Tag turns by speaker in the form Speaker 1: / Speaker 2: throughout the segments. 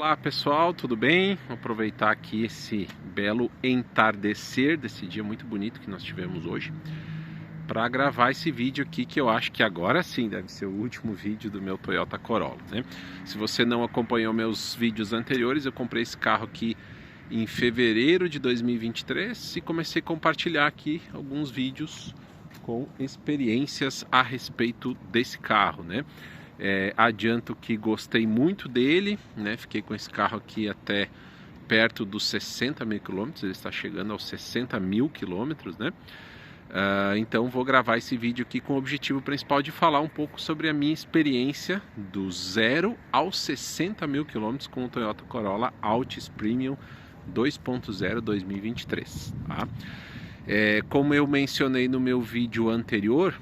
Speaker 1: Olá pessoal, tudo bem? Vou aproveitar aqui esse belo entardecer desse dia muito bonito que nós tivemos hoje para gravar esse vídeo aqui, que eu acho que agora sim deve ser o último vídeo do meu Toyota Corolla, né? Se você não acompanhou meus vídeos anteriores, eu comprei esse carro aqui em fevereiro de 2023 e comecei a compartilhar aqui alguns vídeos com experiências a respeito desse carro, né? Adianto que gostei muito dele, né? Fiquei com esse carro aqui até perto dos 60 mil quilômetros, ele está chegando aos 60 mil quilômetros, né? Então vou gravar esse vídeo aqui com o objetivo principal de falar um pouco sobre a minha experiência do 0 aos 60 mil quilômetros com o Toyota Corolla Altis Premium 2.0 2023, tá? Como eu mencionei no meu vídeo anterior,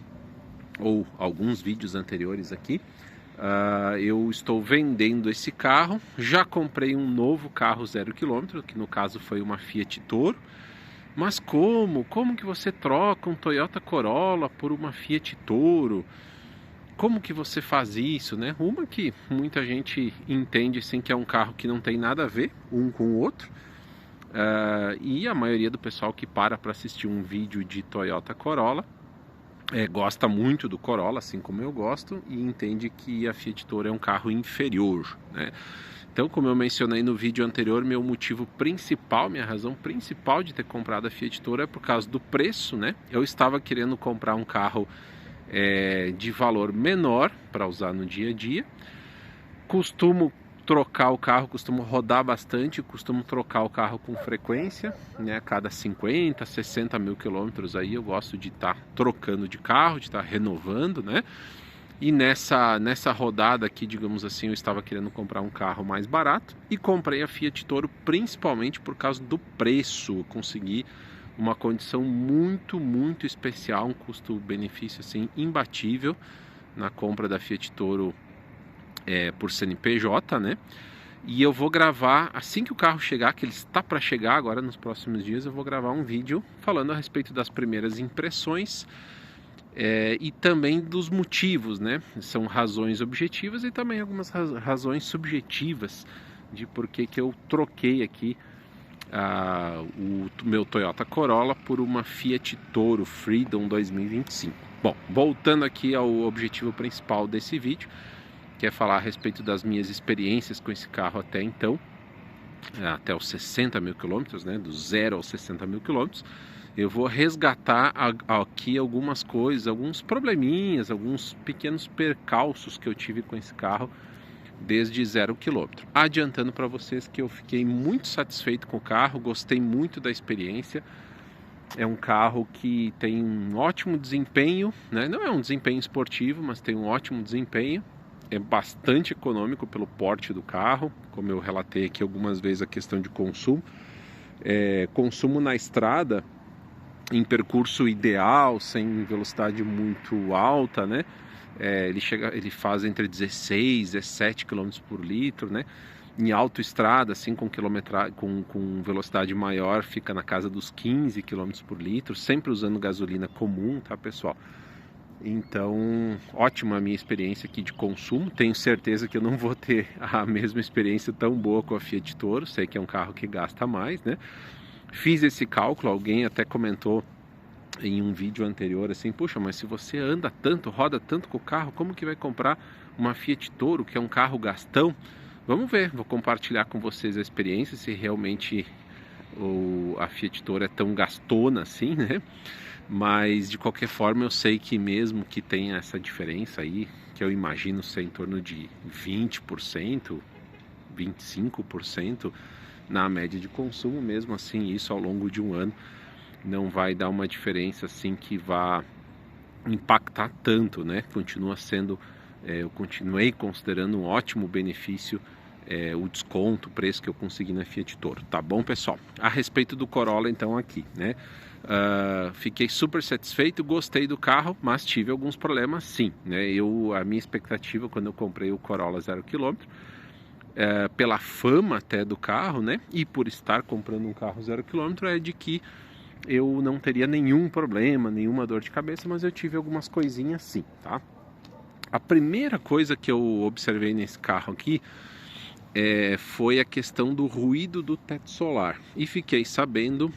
Speaker 1: ou alguns vídeos anteriores aqui, eu estou vendendo esse carro. Já comprei um novo carro 0 km, que no caso foi uma Fiat Toro. Mas como que você troca um Toyota Corolla por uma Fiat Toro? Como que você faz isso, né? Uma que muita gente entende assim que é um carro que não tem nada a ver um com o outro. E a maioria do pessoal que para assistir um vídeo de Toyota Corolla gosta muito do Corolla, assim como eu gosto, e entende que a Fiat Toro é um carro inferior, né? Então, como eu mencionei no vídeo anterior, meu motivo principal, minha razão principal de ter comprado a Fiat Toro é por causa do preço, né? Eu estava querendo comprar um carro de valor menor para usar no dia a dia. Costumo trocar o carro, costumo rodar bastante, costumo trocar o carro com frequência, né? A cada 50, 60 mil quilômetros aí eu gosto de estar trocando de carro, de estar renovando, né? E nessa rodada aqui, digamos assim, eu estava querendo comprar um carro mais barato e comprei a Fiat Toro principalmente por causa do preço. Eu consegui uma condição muito especial, um custo-benefício assim imbatível na compra da Fiat Toro por CNPJ, né? E eu vou gravar, assim que o carro chegar, que ele está para chegar agora nos próximos dias, eu vou gravar um vídeo falando a respeito das primeiras impressões e também dos motivos, né? São razões objetivas e também algumas razões subjetivas de por que eu troquei aqui o meu Toyota Corolla por uma Fiat Toro Freedom 2025. Bom, voltando aqui ao objetivo principal desse vídeo, que é falar a respeito das minhas experiências com esse carro até então, até os 60 mil quilômetros, né, do 0 aos 60 mil quilômetros. Eu vou resgatar aqui algumas coisas, alguns probleminhas, alguns pequenos percalços que eu tive com esse carro desde 0 quilômetro. Adiantando para vocês que eu fiquei muito satisfeito com o carro, gostei muito da experiência. É um carro que tem um ótimo desempenho, né? Não é um desempenho esportivo, mas tem um ótimo desempenho. É bastante econômico pelo porte do carro, como eu relatei aqui algumas vezes a questão de consumo. Consumo na estrada, em percurso ideal, sem velocidade muito alta, né? Ele faz entre 16 e 17 km por litro, né? Em autoestrada, assim, com velocidade maior, fica na casa dos 15 km por litro, sempre usando gasolina comum, tá, pessoal? Então, ótima a minha experiência aqui de consumo. Tenho certeza que eu não vou ter a mesma experiência tão boa com a Fiat Toro. Sei que é um carro que gasta mais, né? Fiz esse cálculo, alguém até comentou em um vídeo anterior assim: puxa, mas se você anda tanto, roda tanto com o carro, como que vai comprar uma Fiat Toro, que é um carro gastão? Vamos ver, vou compartilhar com vocês a experiência, se realmente a Fiat Toro é tão gastona assim, né? Mas de qualquer forma eu sei que mesmo que tenha essa diferença aí, que eu imagino ser em torno de 20%, 25% na média de consumo, mesmo assim isso ao longo de um ano não vai dar uma diferença assim que vá impactar tanto, né? Continua sendo, eu continuei considerando um ótimo benefício o desconto, o preço que eu consegui na Fiat Toro. Tá bom, pessoal? A respeito do Corolla, então, aqui, né? Fiquei super satisfeito, gostei do carro, mas tive alguns problemas, sim, né? A minha expectativa quando eu comprei o Corolla 0 km, pela fama até do carro, né? E por estar comprando um carro 0 km, é de que eu não teria nenhum problema, nenhuma dor de cabeça, mas eu tive algumas coisinhas sim, tá? A primeira coisa que eu observei nesse carro aqui foi a questão do ruído do teto solar. E fiquei sabendo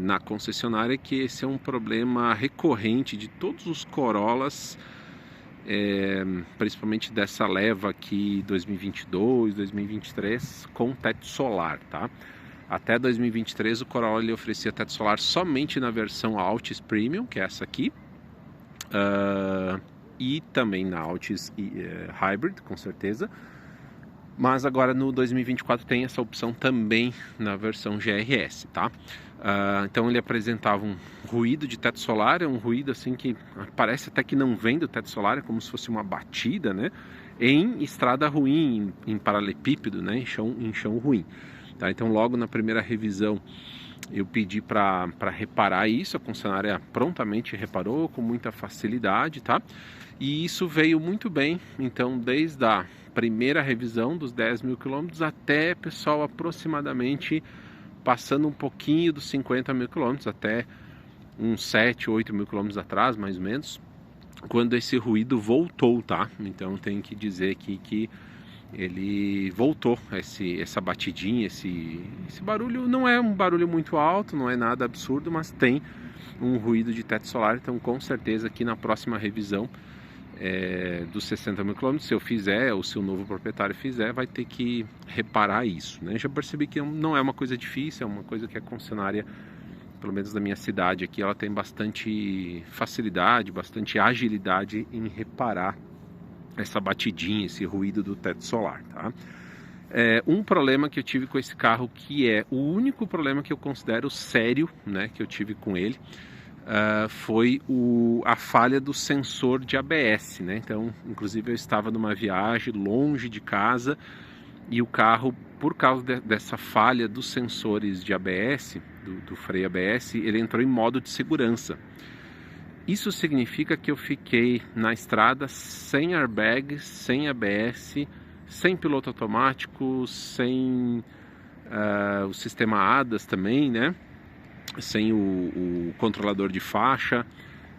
Speaker 1: na concessionária que esse é um problema recorrente de todos os Corollas, principalmente dessa leva aqui 2022, 2023 com teto solar, tá? Até 2023 o Corolla ele oferecia teto solar somente na versão Altis Premium, que é essa aqui, e também na Altis Hybrid, com certeza. Mas agora no 2024 tem essa opção também na versão GRS, tá? Então ele apresentava um ruído de teto solar, é um ruído assim que parece até que não vem do teto solar, é como se fosse uma batida, né? Em estrada ruim, em paralelepípedo, né? Em chão ruim. Tá? Então logo na primeira revisão eu pedi para reparar isso, a concessionária prontamente reparou com muita facilidade, tá? E isso veio muito bem, então desde a primeira revisão dos 10 mil quilômetros até, pessoal, aproximadamente passando um pouquinho dos 50 mil quilômetros, até uns 7, 8 mil quilômetros atrás, mais ou menos, quando esse ruído voltou, tá? Então tem que dizer aqui que ele voltou, essa batidinha, esse barulho não é um barulho muito alto, não é nada absurdo, mas tem um ruído de teto solar. Então com certeza aqui na próxima revisão dos 60 mil quilômetros, se eu fizer ou se o novo proprietário fizer, vai ter que reparar isso, né? Já percebi que não é uma coisa difícil, é uma coisa que a concessionária, pelo menos na minha cidade aqui, ela tem bastante facilidade, bastante agilidade em reparar essa batidinha, esse ruído do teto solar, tá? Um problema que eu tive com esse carro, que é o único problema que eu considero sério, né, que eu tive com ele, foi a falha do sensor de ABS, né? Então, inclusive eu estava numa viagem longe de casa e o carro, por causa dessa falha dos sensores de ABS, do freio ABS, ele entrou em modo de segurança. Isso significa que eu fiquei na estrada sem airbag, sem ABS, sem piloto automático, sem o sistema ADAS também, né? Sem o controlador de faixa.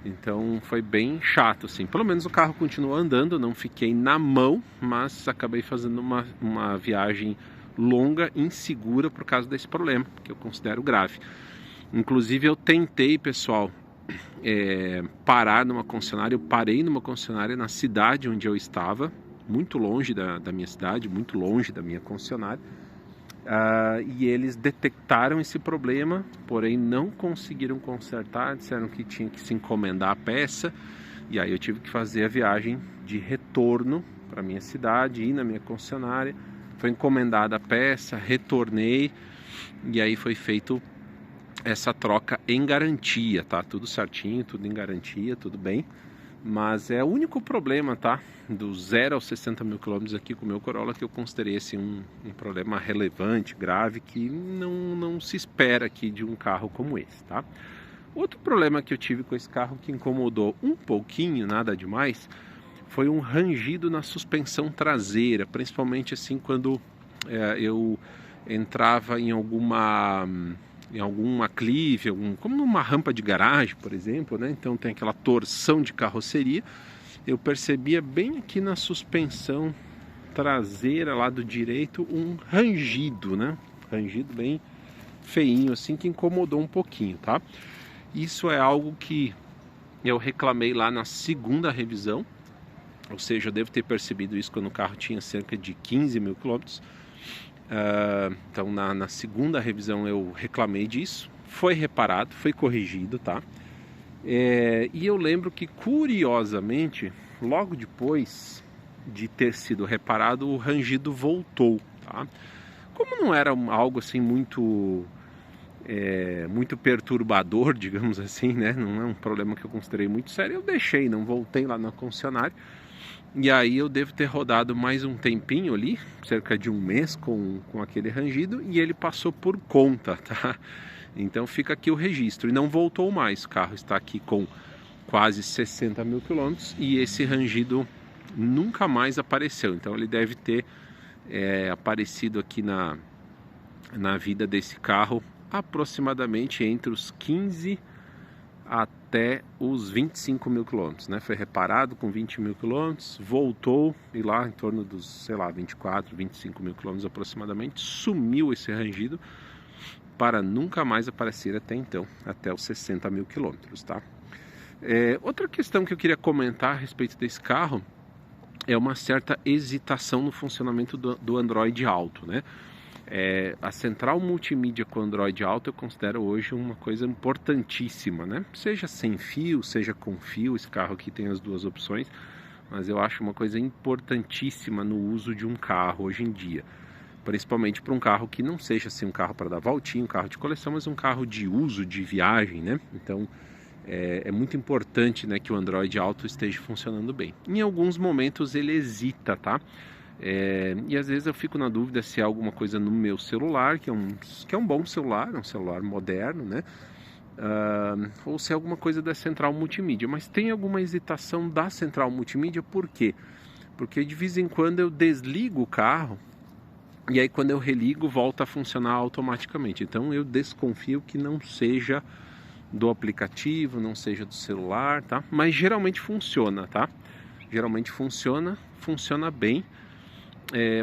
Speaker 1: Então foi bem chato, assim. Pelo menos o carro continuou andando, não fiquei na mão, mas acabei fazendo uma viagem longa, insegura por causa desse problema, que eu considero grave. Inclusive eu tentei, pessoal, parar numa concessionária. Eu parei numa concessionária na cidade onde eu estava, muito longe da minha cidade, muito longe da minha concessionária, e eles detectaram esse problema, porém não conseguiram consertar, disseram que tinha que se encomendar a peça, e aí eu tive que fazer a viagem de retorno para minha cidade, ir na minha concessionária, foi encomendada a peça, retornei, e aí foi feito essa troca em garantia, tá? Tudo certinho, tudo em garantia, tudo bem. Mas é o único problema, tá? Do 0 aos 60 mil quilômetros aqui com o meu Corolla, que eu considerei assim, um problema relevante, grave, que não se espera aqui de um carro como esse, tá? Outro problema que eu tive com esse carro que incomodou um pouquinho, nada demais, foi um rangido na suspensão traseira, principalmente assim quando eu entrava em alguma clive, como numa rampa de garagem, por exemplo, né? Então tem aquela torção de carroceria. Eu percebia bem aqui na suspensão traseira, lado direito, um rangido, né? Rangido bem feinho, assim, que incomodou um pouquinho, tá? Isso é algo que eu reclamei lá na segunda revisão, ou seja, eu devo ter percebido isso quando o carro tinha cerca de 15 mil quilômetros. Então na segunda revisão eu reclamei disso, foi reparado, foi corrigido, tá? E eu lembro que, curiosamente, logo depois de ter sido reparado, o rangido voltou, tá? Como não era algo assim muito perturbador, digamos assim, né? Não é um problema que eu considerei muito sério, eu deixei, não voltei lá na concessionária. E aí eu devo ter rodado mais um tempinho ali, cerca de um mês com aquele rangido, e ele passou por conta, tá? Então fica aqui o registro, e não voltou mais. O carro está aqui com quase 60 mil quilômetros, e esse rangido nunca mais apareceu. Então ele deve ter aparecido aqui na vida desse carro aproximadamente entre os 15 até até os 25 mil quilômetros, né? Foi reparado com 20 mil quilômetros, voltou e lá em torno dos, sei lá, 24, 25 mil quilômetros aproximadamente, sumiu esse rangido para nunca mais aparecer até então, até os 60 mil quilômetros, tá? Outra questão que eu queria comentar a respeito desse carro é uma certa hesitação no funcionamento do Android Auto, né? A central multimídia com Android Auto eu considero hoje uma coisa importantíssima, né? Seja sem fio, seja com fio, esse carro aqui tem as duas opções, mas eu acho uma coisa importantíssima no uso de um carro hoje em dia, principalmente para um carro que não seja assim um carro para dar voltinha, um carro de coleção, mas um carro de uso, de viagem, né? Então é muito importante, né, que o Android Auto esteja funcionando bem. Em alguns momentos ele hesita, tá? E às vezes eu fico na dúvida se é alguma coisa no meu celular, que é um bom celular, um celular moderno, né? Ou se é alguma coisa da central multimídia. Mas tem alguma hesitação da central multimídia, por quê? Porque de vez em quando eu desligo o carro e aí quando eu religo volta a funcionar automaticamente. Então eu desconfio que não seja do aplicativo, não seja do celular, tá? Mas geralmente funciona, tá? Geralmente funciona bem.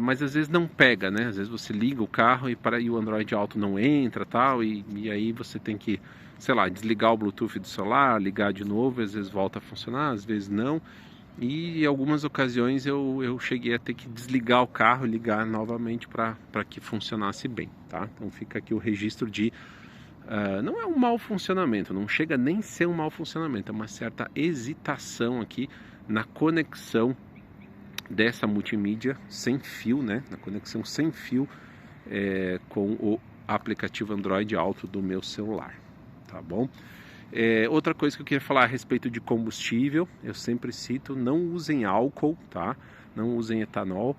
Speaker 1: Mas às vezes não pega, né? Às vezes você liga o carro e o Android Auto não entra, tal, e aí você tem que, sei lá, desligar o Bluetooth do celular, ligar de novo, às vezes volta a funcionar, às vezes não. E em algumas ocasiões eu cheguei a ter que desligar o carro e ligar novamente para que funcionasse bem, tá? Então fica aqui o registro de não é um mau funcionamento, não chega nem a ser um mau funcionamento, é uma certa hesitação aqui na conexão dessa multimídia sem fio, né? Na conexão sem fio com o aplicativo Android Auto do meu celular, tá bom? Outra coisa que eu queria falar a respeito de combustível, eu sempre cito, não usem álcool, tá? Não usem etanol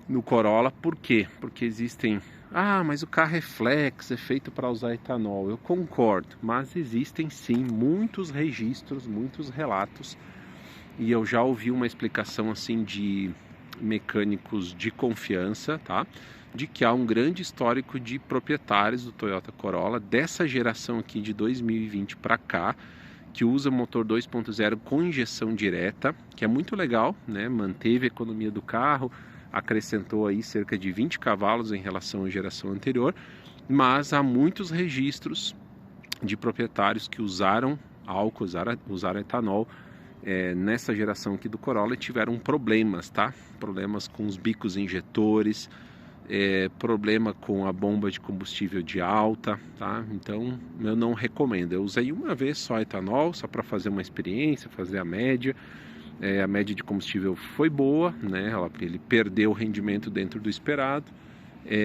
Speaker 1: no Corolla, por quê? Porque existem... mas o carro é flex, é feito para usar etanol. Eu concordo, mas existem sim muitos registros, muitos relatos, e eu já ouvi uma explicação assim de mecânicos de confiança, tá? De que há um grande histórico de proprietários do Toyota Corolla dessa geração aqui de 2020 para cá, que usa motor 2.0 com injeção direta, que é muito legal, né? Manteve a economia do carro, acrescentou aí cerca de 20 cavalos em relação à geração anterior, mas há muitos registros de proprietários que usaram álcool, usaram etanol nessa geração aqui do Corolla e tiveram problemas, tá? Problemas com os bicos injetores, problema com a bomba de combustível de alta, tá? Então eu não recomendo. Eu usei uma vez só etanol, só para fazer uma experiência, fazer a média. A média de combustível foi boa, né? Ele perdeu o rendimento dentro do esperado.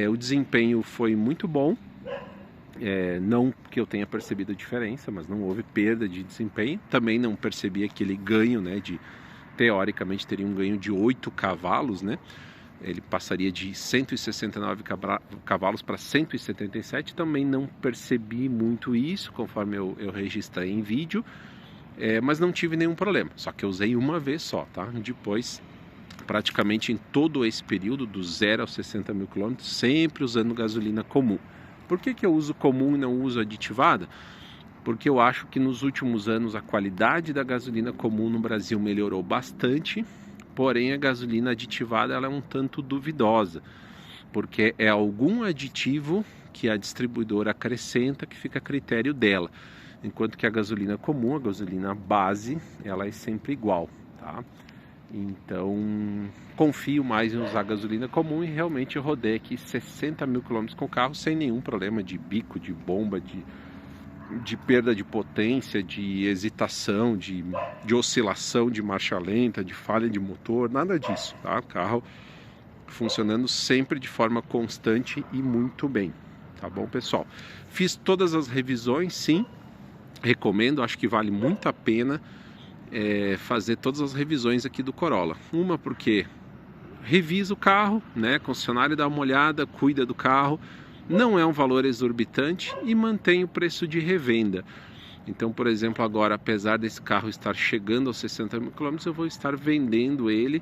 Speaker 1: O desempenho foi muito bom. Não que eu tenha percebido a diferença, mas não houve perda de desempenho. Também não percebi aquele ganho, né? Teoricamente teria um ganho de 8 cavalos, né? Ele passaria de 169 cavalos para 177. Também não percebi muito isso, conforme eu registrei em vídeo. Mas não tive nenhum problema. Só que eu usei uma vez só, tá? Depois, praticamente em todo esse período, do 0 aos 60 mil quilômetros, sempre usando gasolina comum. Por que eu uso comum e não uso aditivada? Porque eu acho que nos últimos anos a qualidade da gasolina comum no Brasil melhorou bastante, porém a gasolina aditivada ela é um tanto duvidosa, porque é algum aditivo que a distribuidora acrescenta que fica a critério dela, enquanto que a gasolina comum, a gasolina base, ela é sempre igual, tá? Então, confio mais em usar gasolina comum e realmente rodei aqui 60 mil quilômetros com o carro sem nenhum problema de bico, de bomba, de perda de potência, de hesitação, de oscilação de marcha lenta, de falha de motor, nada disso, tá? O carro funcionando sempre de forma constante e muito bem, tá bom, pessoal? Fiz todas as revisões, sim, recomendo, acho que vale muito a pena fazer todas as revisões aqui do Corolla. Uma porque revisa o carro, né? Concessionário dá uma olhada, cuida do carro, não é um valor exorbitante e mantém o preço de revenda. Então, por exemplo, agora, apesar desse carro estar chegando aos 60 mil quilômetros, eu vou estar vendendo ele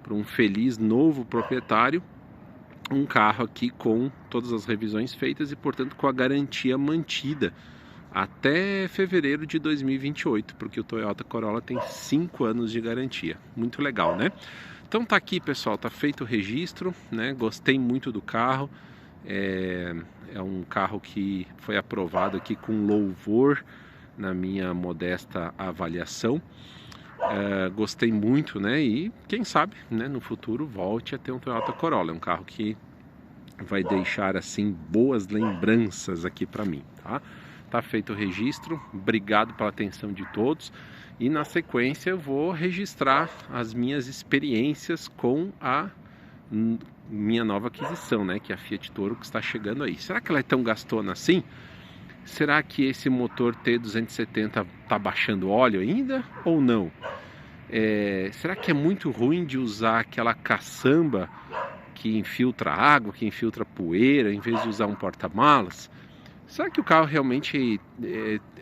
Speaker 1: para um feliz novo proprietário, um carro aqui com todas as revisões feitas e, portanto, com a garantia mantida até fevereiro de 2028, porque o Toyota Corolla tem 5 anos de garantia. Muito legal, né? Então tá aqui, pessoal, tá feito o registro, né? Gostei muito do carro. É um carro que foi aprovado aqui com louvor na minha modesta avaliação. Gostei muito, né? E quem sabe, né, no futuro volte a ter um Toyota Corolla. É um carro que vai deixar assim boas lembranças aqui para mim, tá? Tá feito o registro. Obrigado pela atenção de todos. E na sequência eu vou registrar as minhas experiências com a minha nova aquisição, né, que é a Fiat Toro, que está chegando aí. Será que ela é tão gastona assim? Será que esse motor T270 está baixando óleo ainda ou não? Será que é muito ruim de usar aquela caçamba que infiltra água, que infiltra poeira, em vez de usar um porta-malas? Será que o carro realmente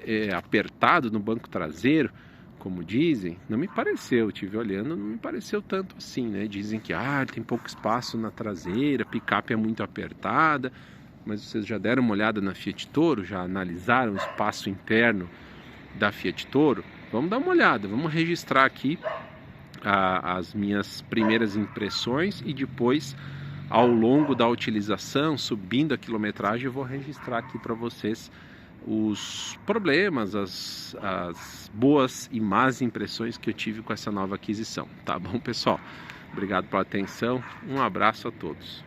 Speaker 1: é apertado no banco traseiro, como dizem? Não me pareceu, estive olhando, não me pareceu tanto assim, né? Dizem que tem pouco espaço na traseira, a picape é muito apertada, mas vocês já deram uma olhada na Fiat Toro? Já analisaram o espaço interno da Fiat Toro? Vamos dar uma olhada, vamos registrar aqui as minhas primeiras impressões e depois, ao longo da utilização, subindo a quilometragem, eu vou registrar aqui para vocês os problemas, as boas e más impressões que eu tive com essa nova aquisição. Tá bom, pessoal? Obrigado pela atenção, um abraço a todos.